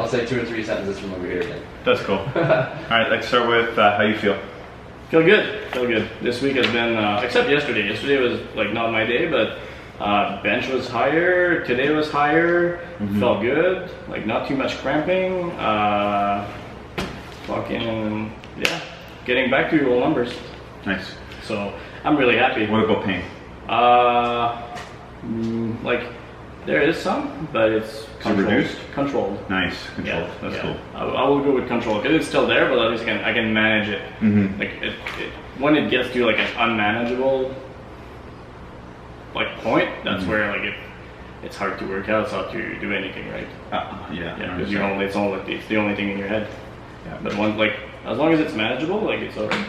I'll say 2 or 3 sentences from over here again. That's cool. All right, let's start with how you feel. Feel good. Feel good. This week has been, except yesterday. Yesterday was like not my day, but bench was higher. Today was higher. Felt good. Like not too much cramping. Fucking yeah, getting back to your old numbers. Nice. So I'm really happy. What about pain? Like there is some, but it's reduced. Controlled. Nice. Controlled. Yeah, That's cool. I will go with control because it's still there, but at least I can manage it. Like when it gets to like an unmanageable like point, that's where like it's hard to work out. It's hard to do anything, right? Yeah. Because it's the only thing in your head. Yeah. But one like as long as it's manageable, like it's alright.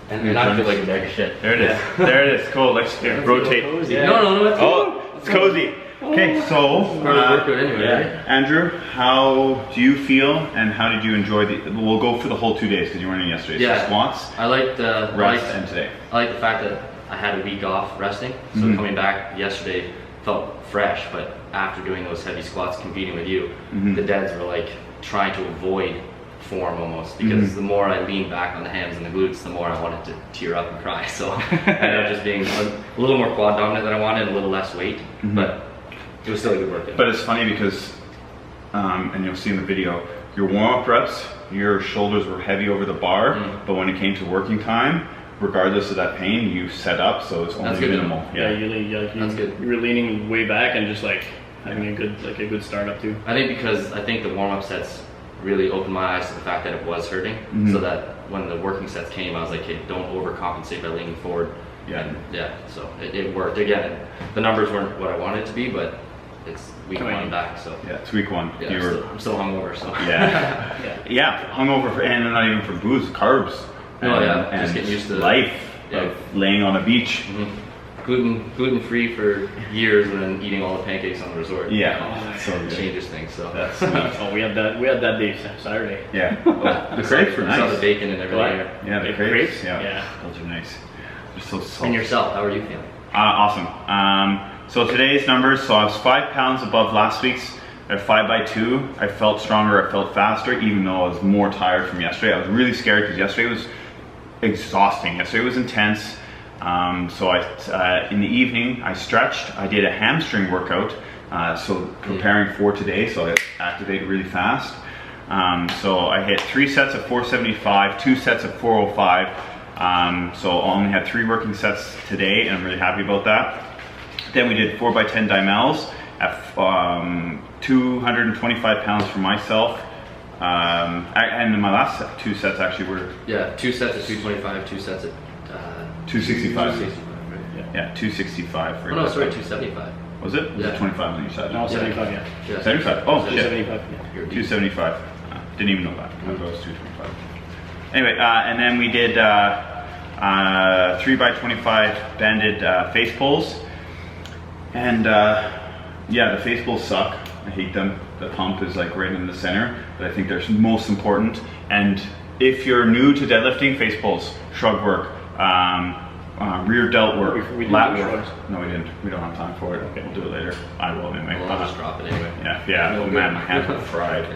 And I feel like a bag of shit. There it is. There it is. Cool. Let's rotate. Yeah. No, it's Oh, it's cozy. Okay, so workout anyway, right? Andrew, how do you feel, and how did you enjoy the? We'll go for the whole 2 days because you weren't in yesterday. Yeah. So squats, I like the rest, and today. I like the fact that I had a week off resting, so coming back yesterday felt fresh. But after doing those heavy squats, competing with you, the deads were like trying to avoid form almost, because the more I leaned back on the hams and the glutes, the more I wanted to tear up and cry. So I ended up just being a little more quad dominant than I wanted, a little less weight, but it was still a good workout. But it's funny because, and you'll see in the video, your warm-up reps, your shoulders were heavy over the bar, but when it came to working time, regardless of that pain, you set up, so it's only minimal. That's good. You were leaning way back and just like having a good start up too. I think the warm-up sets really opened my eyes to the fact that it was hurting, so that when the working sets came, I was like, hey, don't overcompensate by leaning forward. So it worked. Again, the numbers weren't what I wanted it to be, but it's week one back, so. Yeah, it's week one. Yeah, I'm still hungover, so. Hungover, and not even for booze, carbs. And just getting used to life of laying on a beach. Gluten free for years, and then eating all the pancakes on the resort. So good. Changes things. So that's sweet. We had that day Saturday. Yeah. The crepes were nice. Saw the bacon and everything. Yeah, the crepes. Yeah, those are nice. They're so soft. And yourself, how are you feeling? Awesome. So today's numbers. So I was 5 pounds above last week's. At 5x2, I felt stronger. I felt faster, even though I was more tired from yesterday. I was really scared because yesterday was exhausting. Yesterday was intense. So in the evening, I stretched. I did a hamstring workout, so preparing for today, so I activated really fast. So I hit 3 sets of 475, 2 sets of 405. So I only had 3 working sets today, and I'm really happy about that. Then we did 4x10 Dimels at 225 pounds for myself. And my last 2 sets actually were... 2 sets at 225, 2 sets at... 265. 265, Yeah, 265 for... Oh no, sorry, 275. Was it? Was it 25 on each side? No, 75, yeah. 75? Oh, shit. 75, yeah. 275. Didn't even know that. I thought it was 225. Anyway, and then we did 3x25 banded face pulls. And the face pulls suck. I hate them. The pump is like right in the center, but I think they're most important. And if you're new to deadlifting, face pulls, shrug work, rear delt work, lat work. No, we didn't. We don't have time for it. Okay. We'll do it later. I will anyway. Well, I'll just drop it anyway. Yeah. Oh man, my hands are fried.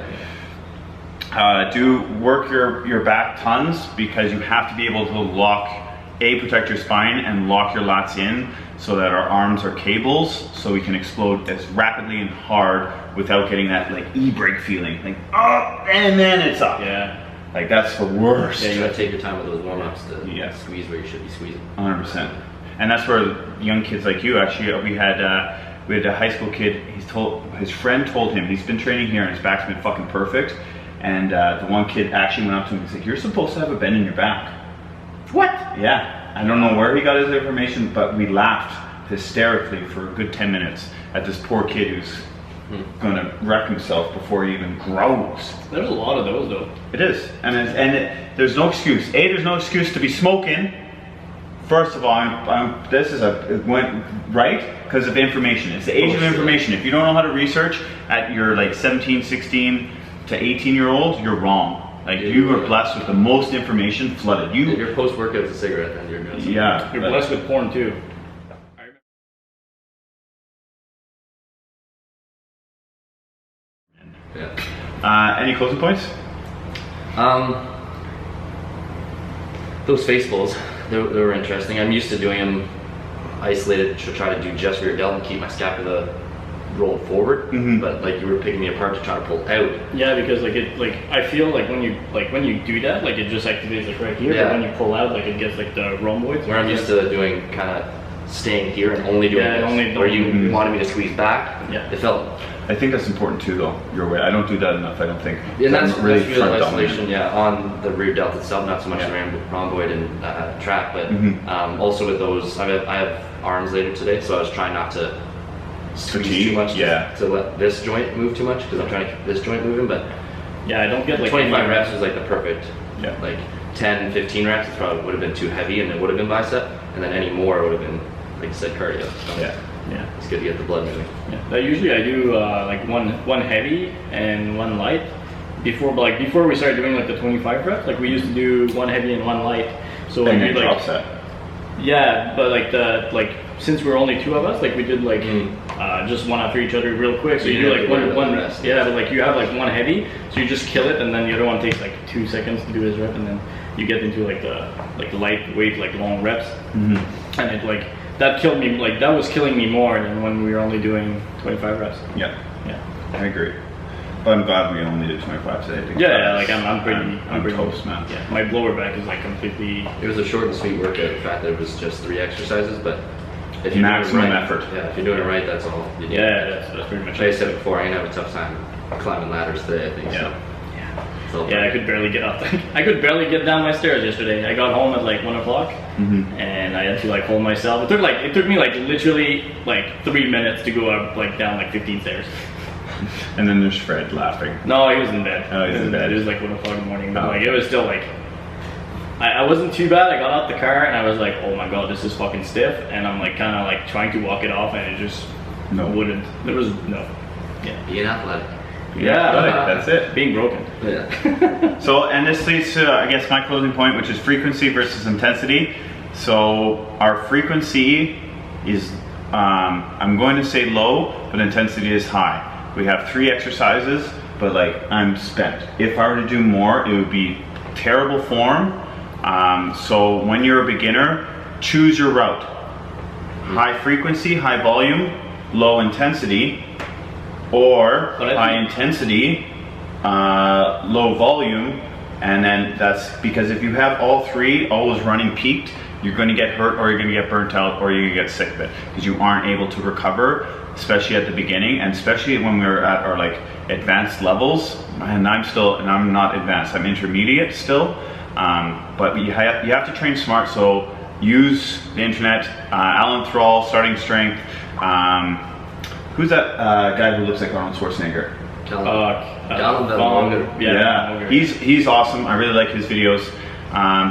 Do work your back tons, because you have to be able to protect your spine and lock your lats in so that our arms are cables, so we can explode as rapidly and hard without getting that like e-brake feeling, like up and then it's up. Yeah. Like that's the worst. Yeah, you gotta take your time with those warm-ups to squeeze where you should be squeezing. 100%. And that's where young kids like you, actually, we had a high school kid, his friend told him, he's been training here and his back's been fucking perfect. And the one kid actually went up to him and said, "You're supposed to have a bend in your back." What? Yeah. I don't know where he got his information, but we laughed hysterically for a good 10 minutes at this poor kid who's gonna wreck himself before he even grows. There's a lot of those though. It is, there's no excuse. There's no excuse to be smoking. First of all, it went right because of information. It's the age of information. If you don't know how to research at your like 17, 16 to 18-year-old, you're wrong. Like you are blessed with the most information flooded. Your post-workout is a cigarette, then you're good. Yeah. You're blessed with porn too. Yeah. Any closing points? Those face pulls, they were interesting. I'm used to doing them isolated to try to do just rear delt and keep my scapula rolled forward. But like you were picking me apart to try to pull out. Yeah, because I feel like when you do that, like it just activates like right here. Yeah. But when you pull out, like it gets like the rhomboids. Where I'm used to doing kind of staying here and only doing this. Where you wanted me to squeeze back. Yeah. It felt. I think that's important too, though. Your way. I don't do that enough. I don't think. Yeah, that's really front isolation. dominant. Yeah, on the rear delt itself, not so much the rhomboid and trap, but also with those. I have arms later today, so I was trying not to squeeze too much. To let this joint move too much because I'm trying to keep this joint moving. But yeah, I don't get like 25 reps was like the perfect. Yeah. Like 10, 15 reps, it probably would have been too heavy, and it would have been bicep, and then any more would have been, like you said, cardio. So Yeah. it's good to get the blood moving. Yeah. Usually I do like one heavy and one light. Before we started doing like the 25 reps, like we used to do one heavy and one light. So And we then did drop like set. yeah, but like since we're only two of us, like we did like just one after each other real quick. So you do like one rest. Yeah, but like you have like one heavy, so you just kill it, and then the other one takes like 2 seconds to do his rep, and then you get into like the lightweight like long reps, and it like that killed me. Like that was killing me more than when we were only doing 25 reps. Yeah, Yeah. I agree. But I'm glad we only did 25 today. Yeah, like I'm pretty toast, man. Yeah, my lower back is like completely. It was a short and sweet workout. In fact, it was just 3 exercises, but if you're Maximum doing it right, effort. Yeah, if you're doing it right, that's all. You need. Yeah, that's pretty much Like I it. said before, I ain't have a tough time climbing ladders today. I think. Yeah. So. Yeah, I could barely get up. I could barely get down my stairs yesterday. I got home at like 1 o'clock, and I had to like hold myself. It took me like literally like 3 minutes to go up like down like 15 stairs. And then there's Fred laughing. No, he was in bed. Oh, he was in bed. It was like 1 o'clock in the morning, but Oh. like it was still like. I wasn't too bad. I got out the car and I was like, oh my god, this is fucking stiff, and I'm like kind of like trying to walk it off, and it just wouldn't. There was no. Yeah. Being athletic. Yeah. That's it. Being broken. Yeah. So, and this leads to, I guess, my closing point, which is frequency versus intensity. So, our frequency is, I'm going to say low, but intensity is high. We have 3 exercises, but like, I'm spent. If I were to do more, it would be terrible form. So, when you're a beginner, choose your route. High frequency, high volume, low intensity, or high intensity, low volume, and then that's because if you have all 3 always running peaked, you're going to get hurt, or you're going to get burnt out, or you're going to get sick of it because you aren't able to recover, especially at the beginning, and especially when we're at our like advanced levels. And I'm not advanced, I'm intermediate still, but you have to train smart. So use the internet. Alan Thrall, Starting Strength. Who's that guy who looks like Arnold Schwarzenegger? Yeah. He's awesome. I really like his videos.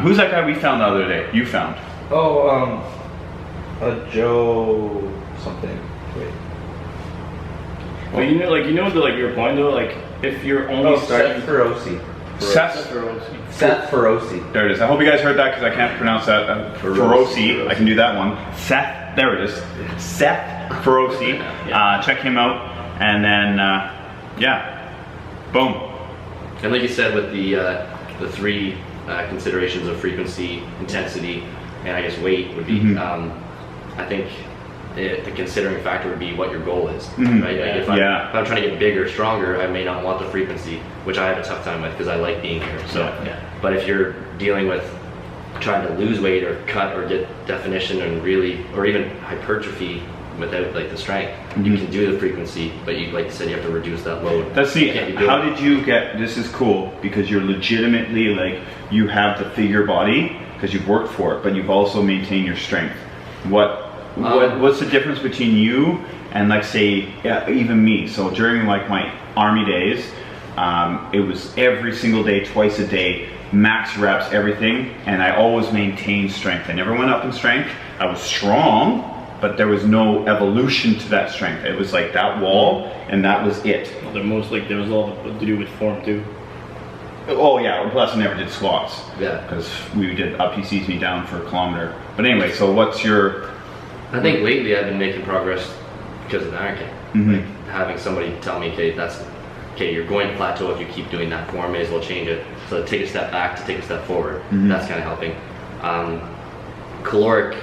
Who's that guy we found the other day? You found? Oh, Joe something. Wait. Well, you know your point though, like if you're only starting. Seth Feroci. Seth Feroci. There it is. I hope you guys heard that because I can't pronounce that. Feroci. I can do that one. Seth. There it is. Seth Feroci. Check him out, and then boom. And like you said, with the 3 considerations of frequency, intensity, and I guess weight would be. I think the considering factor would be what your goal is, right? Like if I'm trying to get bigger, stronger, I may not want the frequency, which I have a tough time with because I like being here. So, but if you're dealing with trying to lose weight or cut or get definition and really, or even hypertrophy without like the strength, you can do the frequency, but like you said, you have to reduce that load. Let's see. How did you get? This is cool because you're legitimately like you have the figure body because you've worked for it, but you've also maintained your strength. What's the difference between you and like say even me? So during like my army days, it was every single day, twice a day, max reps, everything, and I always maintained strength. I never went up in strength. I was strong, but there was no evolution to that strength. It was like that wall, and that was it. Well, there was all to do with form too. Oh yeah, plus I never did squats. Yeah. Because we did up, he sees me down for a kilometer. But anyway, so what's your... I think lately I've been making progress because of Anakin. Like having somebody tell me, okay, okay, you're going to plateau if you keep doing that form, may as well change it. So take a step back to take a step forward. That's kind of helping. Caloric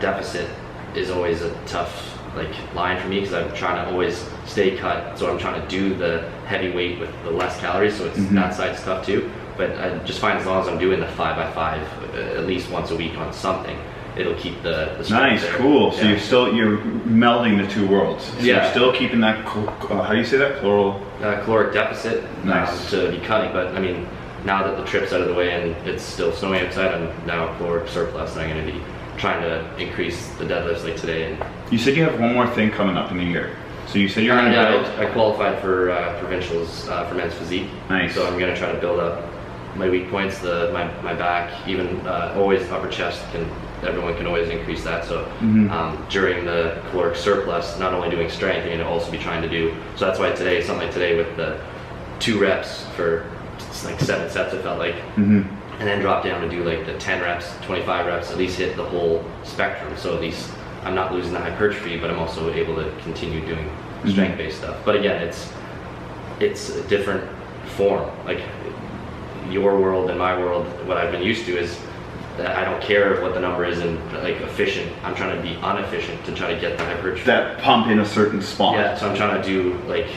deficit is always a tough line for me because I'm trying to always stay cut. So I'm trying to do the heavy weight with the less calories. So it's that side's tough too. But I just find as long as I'm doing the 5x5 at least once a week on something, it'll keep the nice, there. cool. So you're melding the two worlds. So you're still keeping that. How do you say that? Caloric deficit Nice. to be cutting. But I mean, now that the trip's out of the way and it's still snowing outside, I'm now caloric surplus, and I'm going to be trying to increase the deadlifts like today. And You said you have one more thing coming up in the year. So you said you're going to build. I qualified for provincials for men's physique. Nice. So I'm going to try to build up my weak points, my back, even always upper chest. Everyone can always increase that. So during the caloric surplus, not only doing strength, I'm going to also be trying to do. So that's why today, something like today with the 2 reps for like 7 sets, it felt like. And then drop down to do like the 10 reps, 25 reps, at least hit the whole spectrum. So at least I'm not losing the hypertrophy, but I'm also able to continue doing strength-based stuff. But again, it's a different form. Like your world and my world, what I've been used to is that I don't care what the number is and like efficient. I'm trying to be inefficient to try to get the hypertrophy. That pump in a certain spot. Yeah, so I'm trying to do like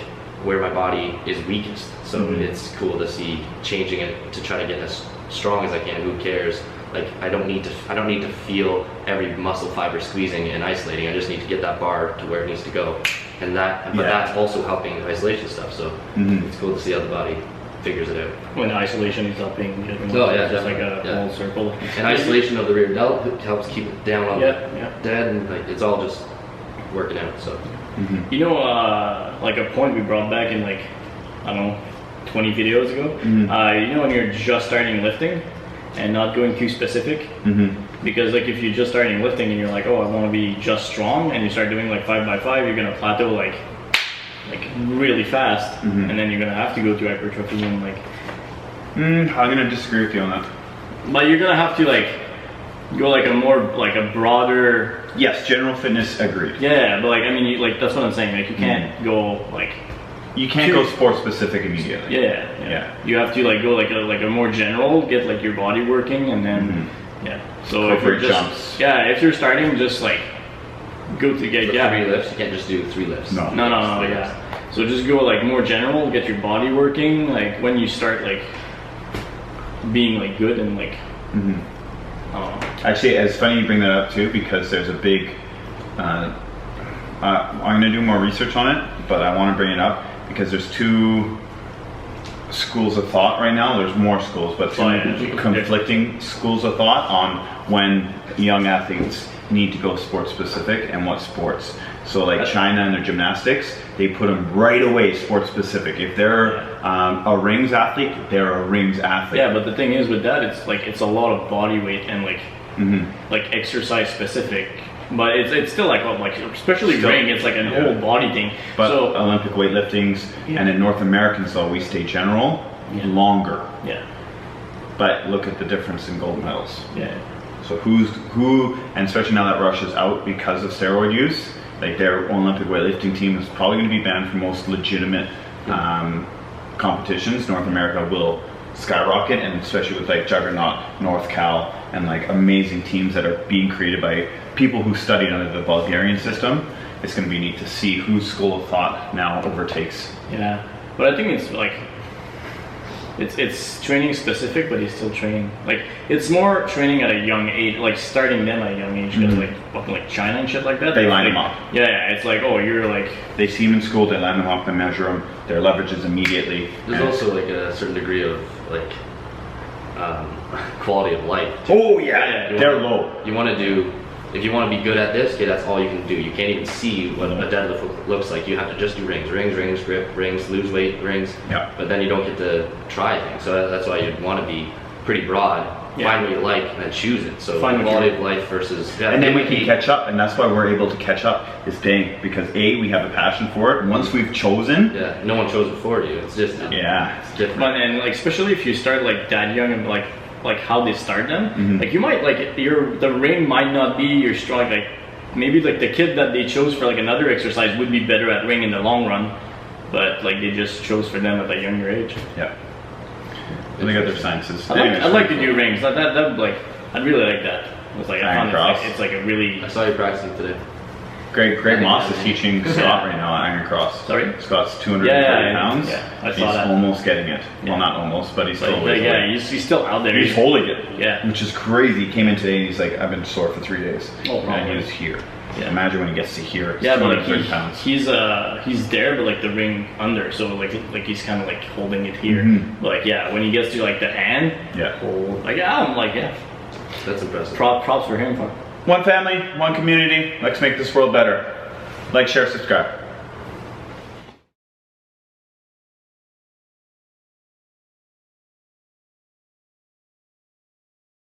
where my body is weakest. So it's cool to see changing it to try to get as strong as I can. Who cares? Like I don't need to feel every muscle fiber squeezing and isolating. I just need to get that bar to where it needs to go. And but that's also helping the isolation stuff. So it's cool to see how the body figures it out. When isolation is helping, Oh yeah, just like definitely. a whole circle. And isolation of the rear delt helps keep it down on the dead, and like it's all just working out. So You know, like a point we brought back in like, I don't know, 20 videos ago. You know when you're just starting lifting and not going too specific? Because like if you're just starting lifting and you're like, oh, I want to be just strong, and you start doing like 5x5, you're going to plateau like really fast, and then you're going to have to go to hypertrophy and like... I'm going to disagree with you on that. But you're going to have to like go like a more, like a broader... Yes, general fitness, agreed. Yeah, but like, I mean, like that's what I'm saying, like you can't go like... You can't go sport specific immediately. Yeah. You have to like go like a more general, get like your body working, and then So if you're just if you're starting, just like go to get 3 lifts. You can't just do 3 lifts. No. So just go like more general, get your body working. Like when you start like being like good and like. Actually, it's funny you bring that up too, because there's a big. I'm going to do more research on it, but I want to bring it up because there's 2 schools of thought right now. There's more schools, but 2 conflicting schools of thought on when young athletes need to go sport specific and what sports. So like China and their gymnastics, they put them right away sport specific. If they're a rings athlete, they're a rings athlete. Yeah, but the thing is with that, it's a lot of body weight and like exercise specific. But it's still like especially ring, it's like a whole body thing. But so Olympic weightlifting's and in North Americans though, we stay general longer. Yeah. But look at the difference in gold medals. Yeah. So who, and especially now that Russia's out because of steroid use, like their Olympic weightlifting team is probably going to be banned from most legitimate competitions. North America will skyrocket, and especially with like Juggernaut, North Cal, and like amazing teams that are being created by people who studied under the Bulgarian system. It's going to be neat to see whose school of thought now overtakes. Yeah, but I think it's like it's training specific, but he's still training. Like it's more training at a young age, like starting them at a young age, because like China and shit like that. They line them up. Yeah, it's like, oh, you're like. They see them in school, they line them up, they measure them, their leverage is immediately. There's also like a certain degree of like quality of life. Oh yeah, they're low. You want to do, if you want to be good at this, okay, that's all you can do. You can't even see what a deadlift looks like. You have to just do rings, grip, rings, lose weight, rings. Yeah. But then you don't get to try things. So that's why you'd want to be pretty broad. Find what you like and then choose it. So Find quality of life versus. And then we can catch up, and that's why we're able to catch up. Is dang, because we have a passion for it. Once we've chosen. Yeah. No one chose it for you. It's just. It's different. And like especially if you start like that young and like how they start them, like you might like the ring might not be your strong, like maybe like the kid that they chose for like another exercise would be better at ring in the long run, but like they just chose for them at that younger age. Yeah. And they got their sciences. I'd like to do rings. That like I'd really like that. It's like I Iron found cross. it's like a really. I saw you practicing today. Greg Moss is teaching Scott right now at Iron Cross. Sorry? Scott's 230 pounds. Yeah, I he's saw that. almost getting it. Yeah. Well, not almost, but he's still Like, way away. he's still out there. He's holding it. Yeah. Which is crazy. He came in today and he's like, I've been sore for 3 days. Oh, and probably. he was here. Yeah. Imagine when he gets to here. It's Yeah, but like 230 pounds. he's there, but like the ring under, so like he's kind of like holding it here. Mhm. But like when he gets to like the hand, Yeah. hold, like I'm like That's impressive. props for him. One family, one community. Let's make this world better. Like, share, subscribe.